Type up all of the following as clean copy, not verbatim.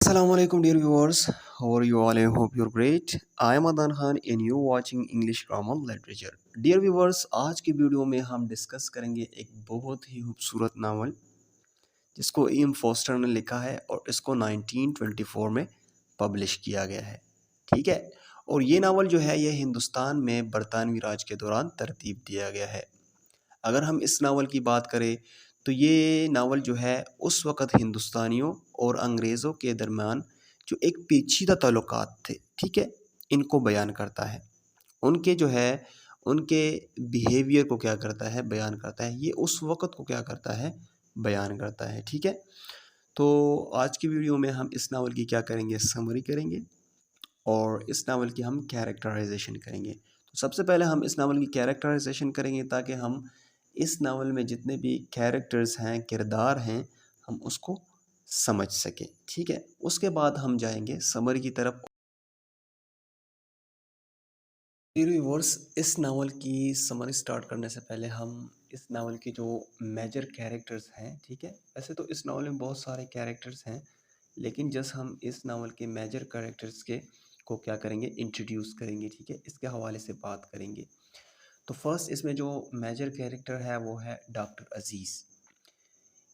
Assalamu alaikum dear viewers. How are you all? I hope you're great. I am Adan Khan and you're watching English Grammar Literature. Dear viewers, आज की video में हम discuss करेंगे एक बहुत ही खूबसूरत novel जिसको एम फॉस्टर ने लिखा है और इसको 1924 में पब्लिश किया गया है। ठीक है, और ये नावल जो है ये हिंदुस्तान में बरतानवी राज के दौरान तरतीब दिया गया है। अगर हम इस नावल की बात करें तो ये नावल जो है उस वक़्त हिंदुस्तानियों और अंग्रेज़ों के दरमियान जो एक पेचीदा ताल्लुकात थे, ठीक है, इनको बयान करता है। उनके जो है उनके बिहेवियर को क्या करता है, बयान करता है। ये उस वक़्त को क्या करता है, बयान करता है। ठीक है, तो आज की वीडियो में हम इस नावल की क्या करेंगे, समरी करेंगे और इस नावल की हम कैरेक्टराइजेशन करेंगे। तो सबसे पहले हम इस नावल की कैरेक्टराइजेशन करेंगे ताकि हम इस नावल में जितने भी कैरेक्टर्स हैं, किरदार हैं, हम उसको समझ सकें। ठीक है, उसके बाद हम जाएंगे समरी की तरफ। व्यूअर्स, इस नावल की समरी स्टार्ट करने से पहले हम इस नावल के जो मेजर कैरेक्टर्स हैं, ठीक है, वैसे तो इस नावल में बहुत सारे कैरेक्टर्स हैं, लेकिन जस्ट हम इस नावल के मेजर कैरेक्टर्स के को क्या करेंगे, इंट्रोड्यूस करेंगे। ठीक है, इसके हवाले से बात करेंगे। तो फर्स्ट इसमें जो मेजर कैरेक्टर है वो है डॉक्टर अजीज़।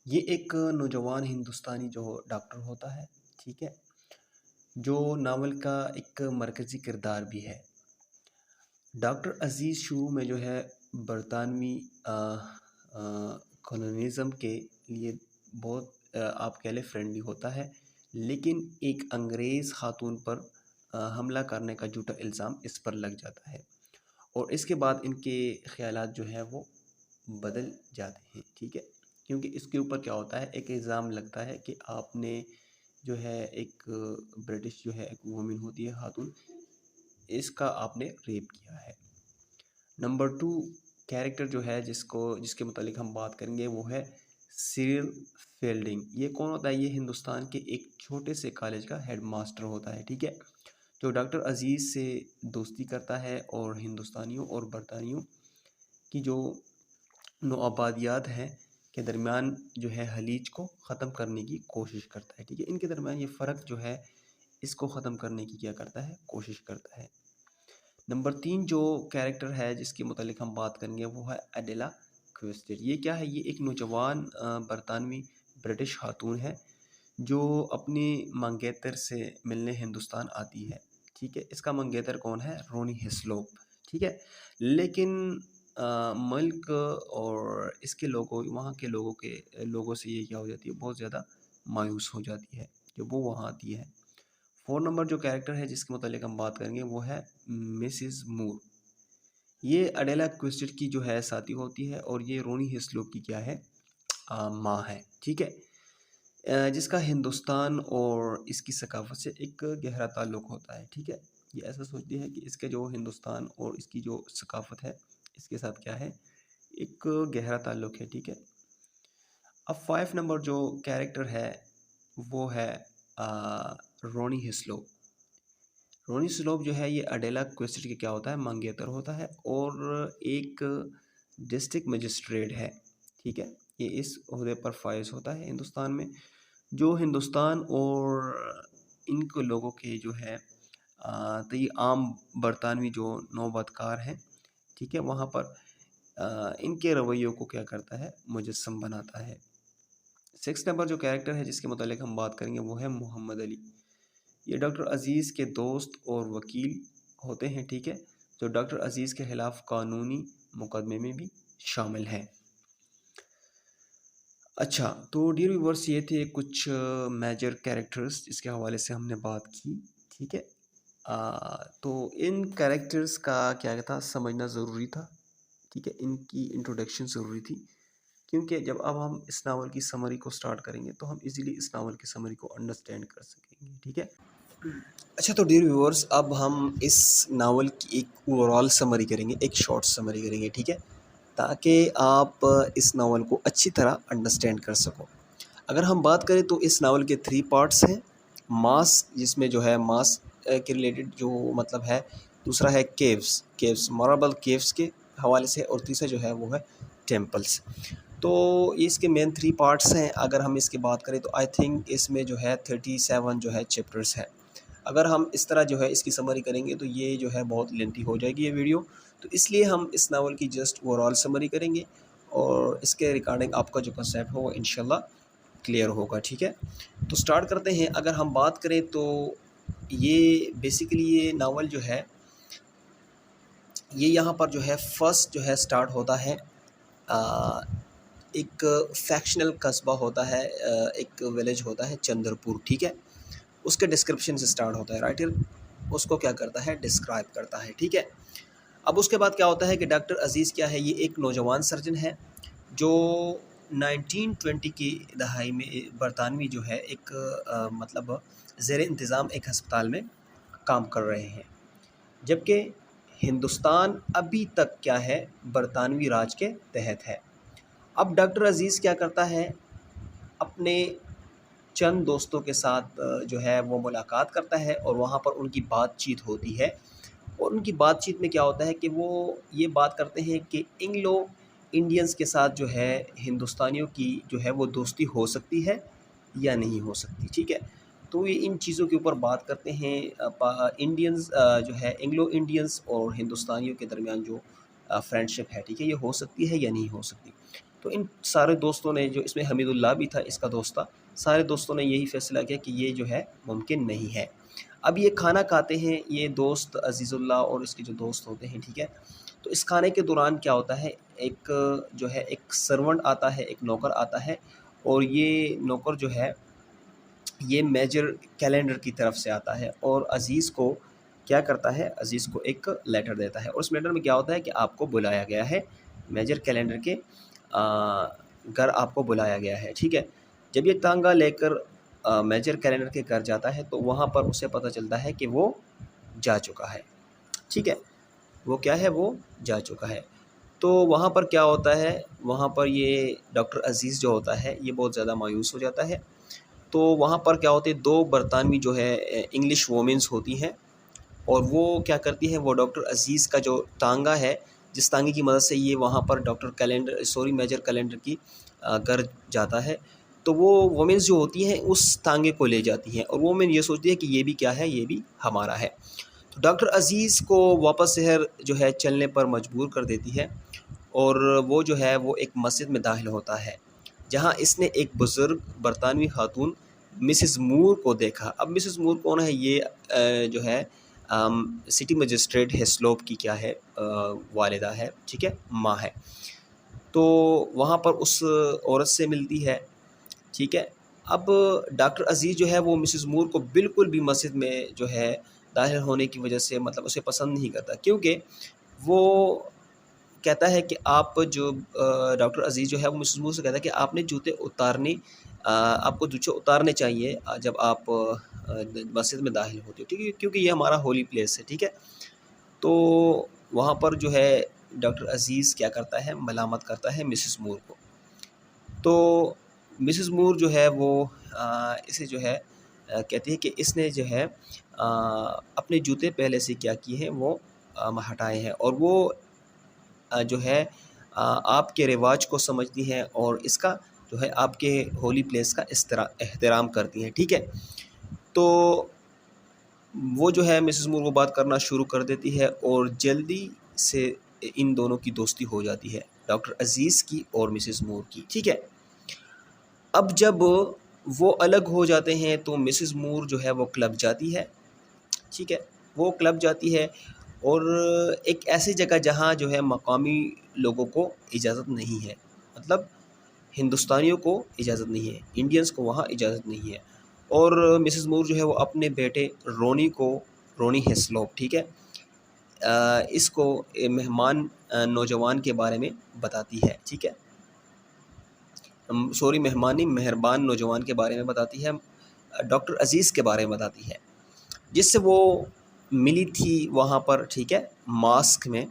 ये एक नौजवान हिंदुस्तानी जो डॉक्टर होता है, ठीक है, जो नावल का एक मरकज़ी किरदार भी है। डॉक्टर अजीज़ शुरू में जो है बरतानवी कॉलोनिज़म के लिए बहुत आप कह लें फ्रेंडली होता है, लेकिन एक अंग्रेज़ खातून पर हमला करने का झूठा इल्ज़ाम इस पर लग जाता है और इसके बाद इनके ख़यालात जो है वो बदल जाते हैं। ठीक है, क्योंकि इसके ऊपर क्या होता है, एक इल्ज़ाम लगता है कि आपने जो है एक ब्रिटिश जो है एक वुमेन होती है, खातून, इसका आपने रेप किया है। नंबर 2 कैरेक्टर जो है जिसके मुतालिक हम बात करेंगे वो है सिरिल फील्डिंग। ये कौन होता है? ये हिंदुस्तान के एक छोटे से कॉलेज का हेड मास्टर होता है। ठीक है, जो डॉक्टर अजीज़ से दोस्ती करता है और हिंदुस्तानियों और बरतानियों की जो नौआबादियात हैं के दरमियान जो है हलीज को ख़त्म करने की कोशिश करता है। ठीक है, इनके दरमियान ये फ़र्क जो है इसको ख़त्म करने की क्या करता है, कोशिश करता है। नंबर 3 जो कैरेक्टर है जिसके मुतालिक हम बात करेंगे वो है अडेला क्विस्टेड। ये क्या है? ये एक नौजवान बरतानवी ब्रिटिश खातून है जो अपने मंगेतर से मिलने हिंदुस्तान आती है। ठीक है, इसका मंगेतर कौन है? रोनी हिस्लोप। ठीक है, लेकिन मुल्क और इसके लोगों, वहाँ के लोगों से ये क्या हो जाती है, बहुत ज़्यादा मायूस हो जाती है जब वो वहाँ आती है। 4 नंबर जो कैरेक्टर है जिसके मुतालिक हम बात करेंगे वो है मिसिज़ मूर। ये अडेला क्विस्टेड की जो है साथी होती है और ये रोनी हिस्लोप की क्या है, माँ है। ठीक है, जिसका हिंदुस्तान और इसकी सकाफ़त से एक गहरा ताल्लुक़ होता है। ठीक है, ये ऐसा सोचती है कि इसके जो हिंदुस्तान और इसकी जो सकाफ़त है इसके साथ क्या है, एक गहरा ताल्लुक़ है। ठीक है, अब 5 नंबर जो कैरेक्टर है वो है रोनी हिस्लोप। रोनी हिस्लोप जो है ये अडेला क्विस्टेड के क्या होता है, मंगेतर होता है और एक डिस्ट्रिक्ट मजिस्ट्रेट है। ठीक है, ये इस ओहदे पर फाइज होता है हिंदुस्तान में। जो हिंदुस्तान और इनके लोगों के जो है तो ये आम बरतानवी जो नौबतकार हैं, ठीक है, वहाँ पर इनके रवैयों को क्या करता है, मुजस्सम बनाता है। 6 नंबर जो कैरेक्टर है जिसके मुतालिक हम बात करेंगे वो है मोहम्मद अली। ये डॉक्टर अजीज़ के दोस्त और वकील होते हैं। ठीक है, जो डॉक्टर अजीज़ के ख़िलाफ़ कानूनी मुकदमे में भी शामिल हैं। अच्छा, तो डियर व्यूअर्स, ये थे कुछ मेजर कैरेक्टर्स जिसके हवाले से हमने बात की। ठीक है, तो इन कैरेक्टर्स का क्या था, समझना ज़रूरी था। ठीक है, इनकी इंट्रोडक्शन ज़रूरी थी क्योंकि जब अब हम इस नावल की समरी को स्टार्ट करेंगे तो हम इजीली इस नावल की समरी को अंडरस्टैंड कर सकेंगे। ठीक है, अच्छा, तो डियर व्यूअर्स, अब हम इस नावल की एक ओवरऑल समरी करेंगे, एक शॉर्ट समरी करेंगे। ठीक है, ताकि आप इस नावल को अच्छी तरह अंडरस्टैंड कर सको। अगर हम बात करें तो इस नावल के 3 पार्ट्स हैं। मास, जिसमें जो है मास के रिलेटेड जो मतलब है, दूसरा है केव्स, मार्बल केव्स के हवाले से, और तीसरा जो है वो है टेम्पल्स। तो ये इसके मेन 3 पार्ट्स हैं। अगर हम इसकी बात करें तो आई थिंक इसमें जो है 37 जो है चैप्टर्स हैं। अगर हम इस तरह जो है इसकी समरी करेंगे तो ये जो है बहुत लेंथी हो जाएगी ये वीडियो, तो इसलिए हम इस नावल की जस्ट ओवरऑल समरी करेंगे और इसके रिगार्डिंग आपका जो कंसेप्ट हो वो इंशाल्लाह क्लियर होगा, ठीक है। तो स्टार्ट करते हैं। अगर हम बात करें तो ये बेसिकली ये नावल जो है ये यहाँ पर जो है फर्स्ट जो है स्टार्ट होता है एक फैक्शनल कस्बा होता है, एक विलेज होता है चंद्रपुर, ठीक है। उसके डिस्क्रिप्शन से स्टार्ट होता है, राइटर उसको क्या करता है, डिस्क्राइब करता है, ठीक है। अब उसके बाद क्या होता है कि डॉक्टर अजीज़ क्या है, ये एक नौजवान सर्जन है जो 1920 की दहाई में बरतानवी जो है एक मतलब ज़ेर इंतज़ाम एक हस्पताल में काम कर रहे हैं, जबकि हिंदुस्तान अभी तक क्या है, बरतानवी राज के तहत है। अब डॉक्टर अजीज़ क्या करता है, अपने चंद दोस्तों के साथ जो है वो मुलाकात करता है और वहाँ पर उनकी बातचीत होती है। और उनकी बातचीत में क्या होता है कि वो ये बात करते हैं कि इंग्लो इंडियंस के साथ जो है हिंदुस्तानियों की जो है वो दोस्ती हो सकती है या नहीं हो सकती, ठीक है। तो ये इन चीज़ों के ऊपर बात करते हैं। इंडियंस जो है इंग्लो इंडियंस और हिंदुस्तानियों के दरमियान जो फ्रेंडशिप है, ठीक है, ये हो सकती है या नहीं हो सकती। तो इन सारे दोस्तों ने, जो इसमें हमीदुल्लाह भी था इसका दोस्त था, सारे दोस्तों ने यही फैसला किया कि ये जो है मुमकिन नहीं है। अब ये खाना खाते हैं ये दोस्त अज़ीज़ुल्लाह और इसके जो दोस्त होते हैं, ठीक है। तो इस खाने के दौरान क्या होता है, एक जो है एक सर्वेंट आता है, एक नौकर आता है और ये नौकर जो है ये मेजर कैलेंडर की तरफ से आता है और अज़ीज़ को क्या करता है, अज़ीज़ को एक लेटर देता है और उस लेटर में क्या होता है कि आपको बुलाया गया है, मेजर कैलेंडर के घर आपको बुलाया गया है, ठीक है। जब ये तांगा लेकर मेजर कैलेंडर के घर जाता है तो वहाँ पर उसे पता चलता है कि वो जा चुका है, ठीक है, वो क्या है, वो जा चुका है। तो वहाँ पर क्या होता है, वहाँ पर ये डॉक्टर अज़ीज़ जो होता है ये बहुत ज़्यादा मायूस हो जाता है। तो वहाँ पर क्या होते है, 2 बरतानवी जो है इंग्लिश वोमेंस होती हैं और वो क्या करती हैं, वो डॉक्टर अज़ीज़ का जो तांगा है, जिस तांगे की मदद से ये वहाँ पर मेजर कैलेंडर की घर जाता है, तो वो वोमेंस जो होती हैं उस तांगे को ले जाती हैं और वोमेन ये सोचती है कि ये भी क्या है, ये भी हमारा है। तो डॉक्टर अज़ीज़ को वापस शहर जो है चलने पर मजबूर कर देती है और वो जो है वो एक मस्जिद में दाखिल होता है, जहाँ इसने एक बुज़ुर्ग बरतानवी खातून मिसेस मूर को देखा। अब मिसेस मूर कौन है, ये जो है सिटी मजिस्ट्रेट हेस्लोप की क्या है, वालिदा है, ठीक है, माँ है। तो वहाँ पर उस औरत से मिलती है, ठीक है। अब डॉक्टर अज़ीज़ जो है वो मिसेस मूर को बिल्कुल भी मस्जिद में जो है दाखिल होने की वजह से मतलब उसे पसंद नहीं करता, क्योंकि वो कहता है कि आप जो डॉक्टर अज़ीज़ जो है वो मिसेस मूर से कहता है कि आपने जूते उतारने आपको जूते उतारने चाहिए जब आप मस्जिद में दाखिल होते हो, ठीक है, क्योंकि ये हमारा होली प्लेस है, ठीक है। तो वहाँ पर जो है डॉक्टर अज़ीज़ क्या करता है, मलामत करता है मिसेस मूर को। तो मिसेस मूर जो है वो इसे जो है कहती है कि इसने जो है अपने जूते पहले से क्या किए हैं, वो हटाए हैं और वो जो है आपके रिवाज को समझती हैं और इसका जो है आपके होली प्लेस का एहतराम करती हैं, ठीक है। तो वो जो है मिसेस मूर को बात करना शुरू कर देती है और जल्दी से इन दोनों की दोस्ती हो जाती है, डॉक्टर अज़ीज़ की और मिसेस मूर की, ठीक है। अब जब वो अलग हो जाते हैं तो मिसेस मूर जो है वो क्लब जाती है, ठीक है, वो क्लब जाती है और एक ऐसी जगह जहाँ जो है मकामी लोगों को इजाज़त नहीं है, मतलब हिंदुस्तानियों को इजाज़त नहीं है, इंडियंस को वहाँ इजाज़त नहीं है। और मिसेस मूर जो है वो अपने बेटे रोनी हेस्लोप, ठीक है, इसको मेहमान नौजवान के बारे में बताती है, ठीक है, मेहरबान नौजवान के बारे में बताती है, डॉक्टर अज़ीज़ के बारे में बताती है, जिससे वो मिली थी वहाँ पर, ठीक है, मास्क में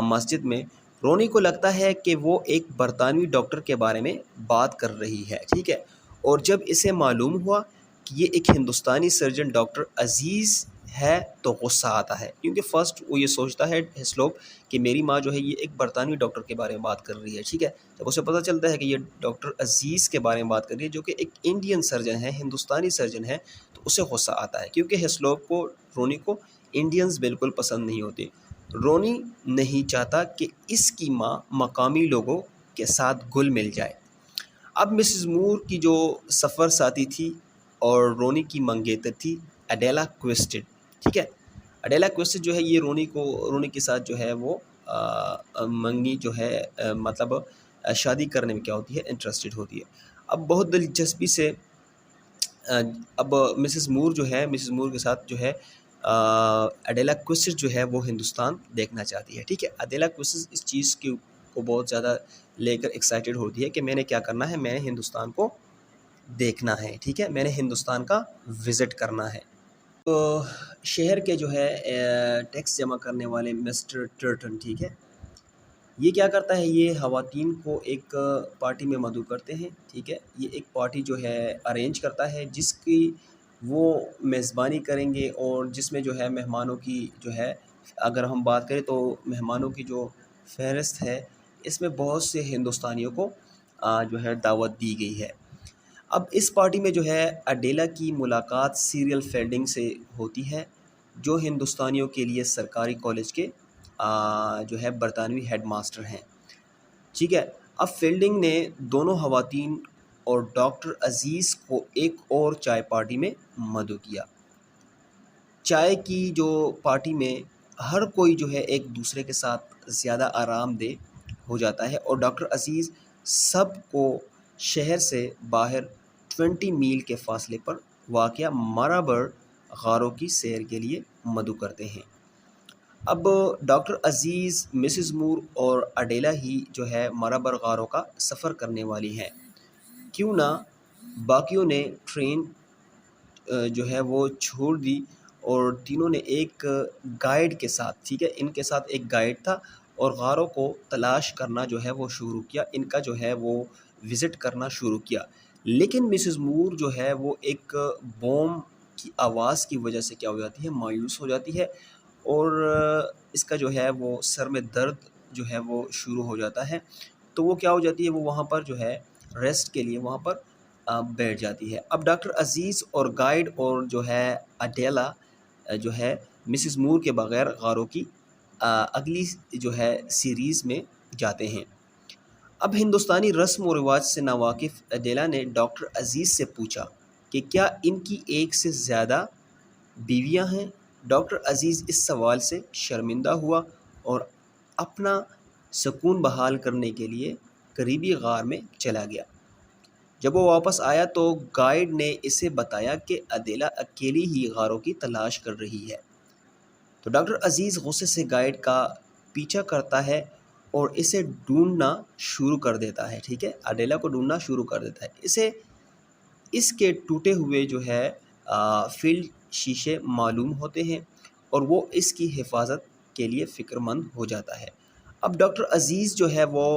मस्जिद में। रोनी को लगता है कि वो एक बरतानवी डॉक्टर के बारे में बात कर रही है, ठीक है, और जब इसे मालूम हुआ कि ये एक हिंदुस्तानी सर्जन डॉक्टर अज़ीज़ है तो गुस्सा आता है, क्योंकि फ़र्स्ट वो ये सोचता है हिस्लोप कि मेरी माँ जो है ये एक बरतानवी डॉक्टर के बारे में बात कर रही है, ठीक है। जब उसे पता चलता है कि ये डॉक्टर अज़ीज़ के बारे में बात कर रही है जो कि एक इंडियन सर्जन है, हिंदुस्तानी सर्जन है, तो उसे गुस्सा आता है, क्योंकि हिस्लोप को, रोनी को इंडियंस बिल्कुल पसंद नहीं होते। रोनी नहीं चाहता कि इसकी माँ मकामी लोगों के साथ घुल मिल जाए। अब मिसेस मूर की जो सफ़र साथी थी और रोनी की मंगेतर थी अडेला क्विस्टेड, ठीक है। अडेला क्विस्टेड जो है ये रोनी के साथ जो है वो मंगी जो है मतलब शादी करने में क्या होती है, इंटरेस्टेड होती है। अब बहुत दिलचस्पी से अब मिसेस मूर के साथ जो है अडेला क्विस्टेड जो है वो हिंदुस्तान देखना चाहती है, ठीक है। अडेला क्विस्टेड इस चीज़ को बहुत ज़्यादा लेकर एक्साइटेड होती है कि मैंने क्या करना है, मैंने हिंदुस्तान को देखना है, ठीक है, मैंने हिंदुस्तान का विज़िट करना है। तो शहर के जो है टैक्स जमा करने वाले मिस्टर टर्टन, ठीक है, ये क्या करता है, ये ख़वातीन को एक पार्टी में मदऊ करते हैं, ठीक है। ये एक पार्टी जो है अरेंज करता है जिसकी वो मेज़बानी करेंगे और जिसमें जो है मेहमानों की जो है, अगर हम बात करें तो मेहमानों की जो फ़हरिस्त है इसमें बहुत से हिंदुस्तानियों को जो है दावत दी गई है। अब इस पार्टी में जो है अडेला की मुलाकात सीरियल फील्डिंग से होती है, जो हिंदुस्तानियों के लिए सरकारी कॉलेज के जो है बरतानवी हेडमास्टर हैं, ठीक है। अब फील्डिंग ने दोनों ख़वातीन और डॉक्टर अज़ीज़ को एक और चाय पार्टी में मदऊ किया। चाय की जो पार्टी में हर कोई जो है एक दूसरे के साथ ज़्यादा आरामदेह हो जाता है और डॉक्टर अज़ीज़ सबको शहर से बाहर 20 मील के फ़ासले पर वाक़या माराबर गारों की सैर के लिए मदऊ करते हैं। अब डॉक्टर अज़ीज़, मिसेस मूर और अडेला ही जो है माराबर गारों का सफ़र करने वाली हैं। क्यों ना बाकियों ने ट्रेन जो है वो छोड़ दी और तीनों ने एक गाइड के साथ, ठीक है, इनके साथ एक गाइड था और गारों को तलाश करना जो है वो शुरू किया, इनका जो है वो विज़िट करना शुरू किया। लेकिन मिसेस मूर जो है वो एक बॉम्ब की आवाज़ की वजह से क्या हो जाती है, मायूस हो जाती है और इसका जो है वो सर में दर्द जो है वो शुरू हो जाता है। तो वो क्या हो जाती है, वो वहाँ पर जो है रेस्ट के लिए वहाँ पर बैठ जाती है। अब डॉक्टर अज़ीज़ और गाइड और जो है अडेला जो है मिसेस मूर के बगैर गारों की अगली जो है सीरीज़ में जाते हैं। अब हिंदुस्तानी रस्म व रिवाज से नावाकिफ़ अडेला ने डॉक्टर अज़ीज़ से पूछा कि क्या इनकी एक से ज़्यादा बीवियां हैं। डॉक्टर अज़ीज़ इस सवाल से शर्मिंदा हुआ और अपना सुकून बहाल करने के लिए करीबी गार में चला गया। जब वो वापस आया तो गाइड ने इसे बताया कि अदेला अकेली ही गारों की तलाश कर रही है। तो डॉक्टर अज़ीज़ गुस्से से गाइड का पीछा करता है और इसे ढूंढना शुरू कर देता है, ठीक है, अडेला को ढूंढना शुरू कर देता है। इसे इसके टूटे हुए जो है फील्ड शीशे मालूम होते हैं और वो इसकी हिफाजत के लिए फ़िक्रमंद हो जाता है। अब डॉक्टर अज़ीज़ जो है वो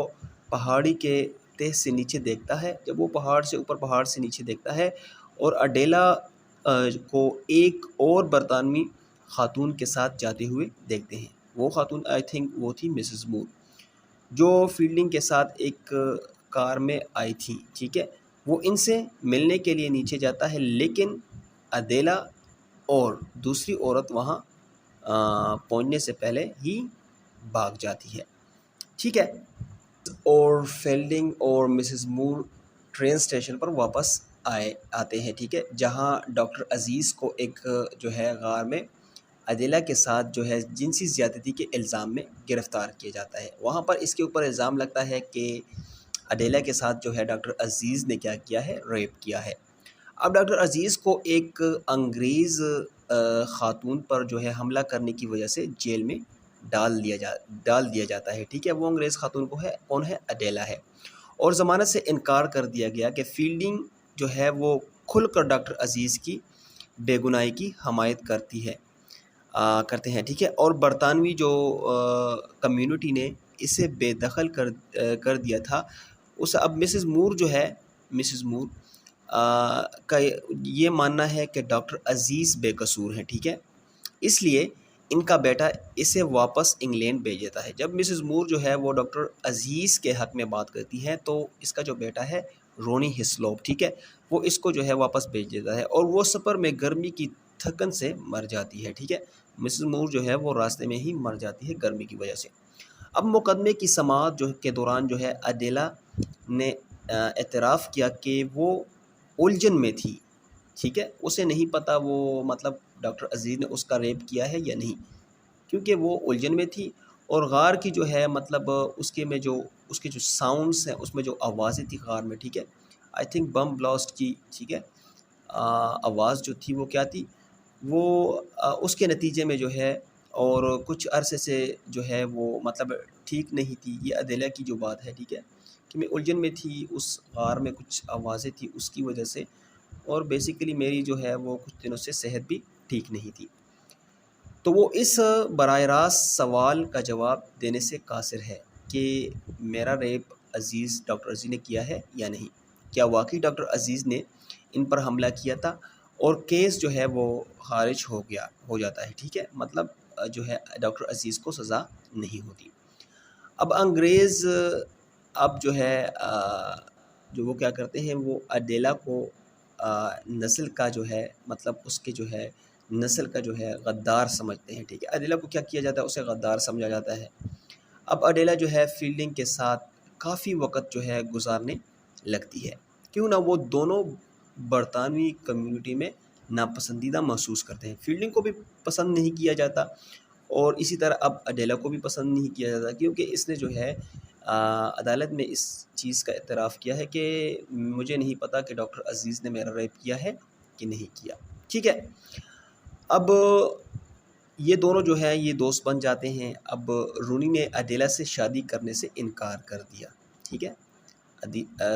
पहाड़ी के तह से नीचे देखता है। जब वो पहाड़ से ऊपर पहाड़ से नीचे देखता है और अडेला को एक और बरतानवी ख़ातून के साथ जाते हुए देखते हैं। वो ख़ातून आई थिंक वो थी मिसेस मूर, जो फील्डिंग के साथ एक कार में आई थी, ठीक है। वो इनसे मिलने के लिए नीचे जाता है लेकिन अदेला और दूसरी औरत वहाँ पहुँचने से पहले ही भाग जाती है, ठीक है। और फील्डिंग और मिसेस मूर ट्रेन स्टेशन पर वापस आते हैं, ठीक है, जहाँ डॉक्टर अज़ीज़ को एक जो है गार में अदेला के साथ जो है जिनसी ज़्यादती के इल्ज़ाम में गिरफ़्तार किया जाता है। वहाँ पर इसके ऊपर इल्ज़ाम लगता है कि अडेला के साथ जो है डॉक्टर अज़ीज़ ने क्या किया है, रेप किया है। अब डॉक्टर अज़ीज़ को एक अंग्रेज़ ख़ातून पर जो है हमला करने की वजह से जेल में डाल दिया जाता है, ठीक है। वो अंग्रेज़ ख़ातून कौन है, अडेला है और ज़मानत से इनकार कर दिया गया कि फील्डिंग जो है वो खुलकर डॉक्टर अज़ीज़ की बेगुनाही की हमायत करते हैं, ठीक है। और बरतानवी जो कम्युनिटी ने इसे बेदखल कर दिया था। उस अब मिसेस मूर जो है, मिसेस मूर का ये मानना है कि डॉक्टर अज़ीज़ बेकसूर हैं, ठीक है। इसलिए इनका बेटा इसे वापस इंग्लैंड भेज देता है। जब मिसेस मूर जो है वो डॉक्टर अज़ीज़ के हक़ में बात करती हैं तो इसका जो बेटा है रोनी हिस्लॉप, ठीक है, वो इसको जो है वापस भेज देता है और वो सफ़र में गर्मी की थकन से मर जाती है, ठीक है। मिसेस मूर जो है वो रास्ते में ही मर जाती है गर्मी की वजह से। अब मुकदमे की समाअत जो के दौरान जो है अडेला ने एतराफ़ किया कि वो उलझन में थी, ठीक है। उसे नहीं पता वो मतलब डॉक्टर अज़ीज़ ने उसका रेप किया है या नहीं, क्योंकि वो उलझन में थी और गार की जो है मतलब उसके जो साउंड्स हैं, उसमें जो आवाज़ें थी गार में, ठीक है, आई थिंक बम ब्लास्ट की, ठीक है, आवाज़ जो थी वो क्या थी, वो उसके नतीजे में जो है और कुछ अरसे से जो है वो मतलब ठीक नहीं थी। ये अदेला की जो बात है, ठीक है, कि मैं उलझन में थी, उस गार में कुछ आवाज़ें थी उसकी वजह से, और बेसिकली मेरी जो है वो कुछ दिनों से सेहत भी ठीक नहीं थी। तो वो इस बराह रास्त सवाल का जवाब देने से कासिर है कि मेरा रेप डॉक्टर अज़ीज़ ने किया है या नहीं। क्या वाक़ई डॉक्टर अज़ीज़ ने इन पर हमला किया था, और केस जो है वो ख़ारिज हो जाता है, ठीक है। मतलब जो है डॉक्टर अज़ीज़ को सज़ा नहीं होती। अब अंग्रेज़ अब जो है जो वो क्या करते हैं, वो अडेला को नस्ल का जो है मतलब उसके जो है नस्ल का जो है गद्दार समझते हैं, ठीक है। अडेला को क्या किया जाता है, उसे गद्दार समझा जाता है। अब अडेला जो है फ़ील्डिंग के साथ काफ़ी वक़्त जो है गुज़ारने लगती है। क्यों ना वो दोनों बरतानवी कम्युनिटी में नापसंदीदा महसूस करते हैं। फ़ील्डिंग को भी पसंद नहीं किया जाता और इसी तरह अब अडेला को भी पसंद नहीं किया जाता, क्योंकि इसने जो है अदालत में इस चीज़ का एतराफ़ किया है कि मुझे नहीं पता कि डॉक्टर अज़ीज़ ने मेरा रेप किया है कि नहीं किया, ठीक है। अब ये दोनों जो है ये दोस्त बन जाते हैं। अब रूनी ने अडेला से शादी करने से इनकार कर दिया, ठीक है।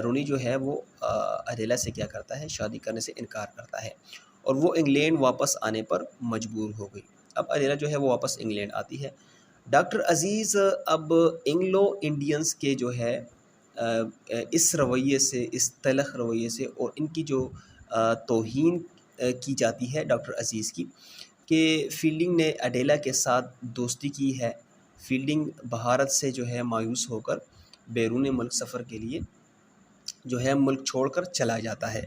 रूनी जो है वो अडेला से क्या करता है, शादी करने से इनकार करता है और वो इंग्लैंड वापस आने पर मजबूर हो गई। अब अडेला जो है वो वापस इंग्लैंड आती है। डॉक्टर अज़ीज़ अब एंग्लो इंडियंस के जो है इस रवैये से, इस तलख़ रवैये से और इनकी जो तौहीन की जाती है डॉक्टर अज़ीज़ की, कि फ़ील्डिंग ने अडेला के साथ दोस्ती की है। फ़ील्डिंग भारत से जो है मायूस होकर बैरून मुल्क सफ़र के लिए जो है मुल्क छोड़कर चला जाता है।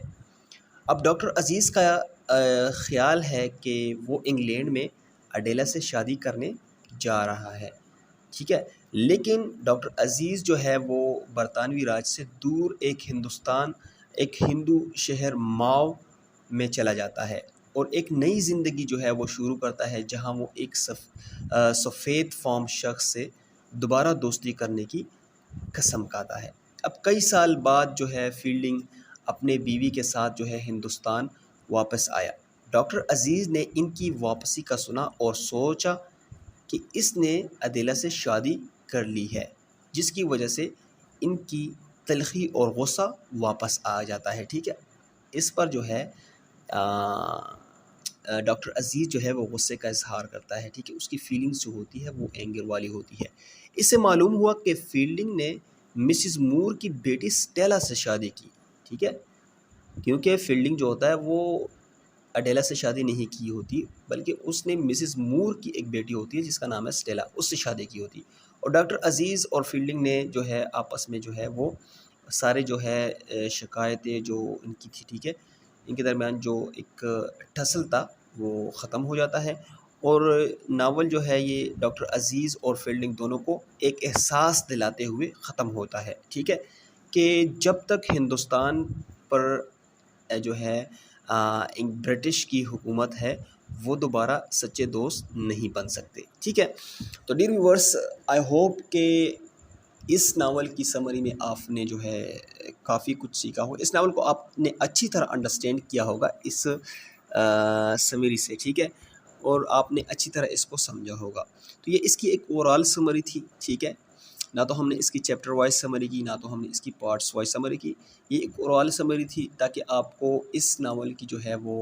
अब डॉक्टर अज़ीज़ का ख़्याल है कि वो इंग्लैंड में अडेला से शादी करने जा रहा है, ठीक है। लेकिन डॉक्टर अज़ीज़ जो है वो बरतानवी राज से दूर एक हिंदू शहर माव में चला जाता है और एक नई ज़िंदगी जो है वो शुरू करता है, जहाँ वो एक सफ़ेद फ़ॉर्म शख़्स से दोबारा दोस्ती करने की कसम खाता है। अब कई साल बाद जो है फ़ील्डिंग अपने बीवी के साथ जो है हिंदुस्तान वापस आया। डॉक्टर अज़ीज़ ने इनकी वापसी का सुना और सोचा कि इसने अदेला से शादी कर ली है, जिसकी वजह से इनकी तलख़ी और गुस्सा वापस आ जाता है, ठीक है। इस पर जो है डॉक्टर अज़ीज़ जो है वो गुस्से का इज़हार करता है, ठीक है। उसकी फ़ीलिंग्स जो होती है वो एंगर वाली होती है। इससे मालूम हुआ कि फ़ील्डिंग ने मिसेस मूर की बेटी स्टेला से शादी की, ठीक है। क्योंकि फ़ील्डिंग जो होता है वो अडेला से शादी नहीं की होती, बल्कि उसने मिसेस मूर की एक बेटी होती है जिसका नाम है स्टेला, उससे शादी की होती। और डॉक्टर अज़ीज़ और फ़ील्डिंग ने जो है आपस में जो है वो सारे जो है शिकायतें जो इनकी थी, ठीक है, इनके दरमियान जो एक टसल था वो ख़त्म हो जाता है। और नावल जो है ये डॉक्टर अज़ीज़ और फ़ील्डिंग दोनों को एक एहसास दिलाते हुए ख़त्म होता है, ठीक है, कि जब तक हिंदुस्तान पर जो है एक ब्रिटिश की हुकूमत है, वो दोबारा सच्चे दोस्त नहीं बन सकते, ठीक है। तो डियर व्यूअर्स, आई होप कि इस नावल की समरी में आपने जो है काफ़ी कुछ सीखा हो। इस नावल को आपने अच्छी तरह अंडरस्टैंड किया होगा इस समरी से, ठीक है, और आपने अच्छी तरह इसको समझा होगा। तो ये इसकी एक ओवरऑल समरी थी, ठीक है। ना तो हमने इसकी चैप्टर वाइज समरी की, ना तो हमने इसकी पार्ट्स वाइज समरी की। ये एक ओवरऑल समरी थी ताकि आपको इस नावल की जो है वो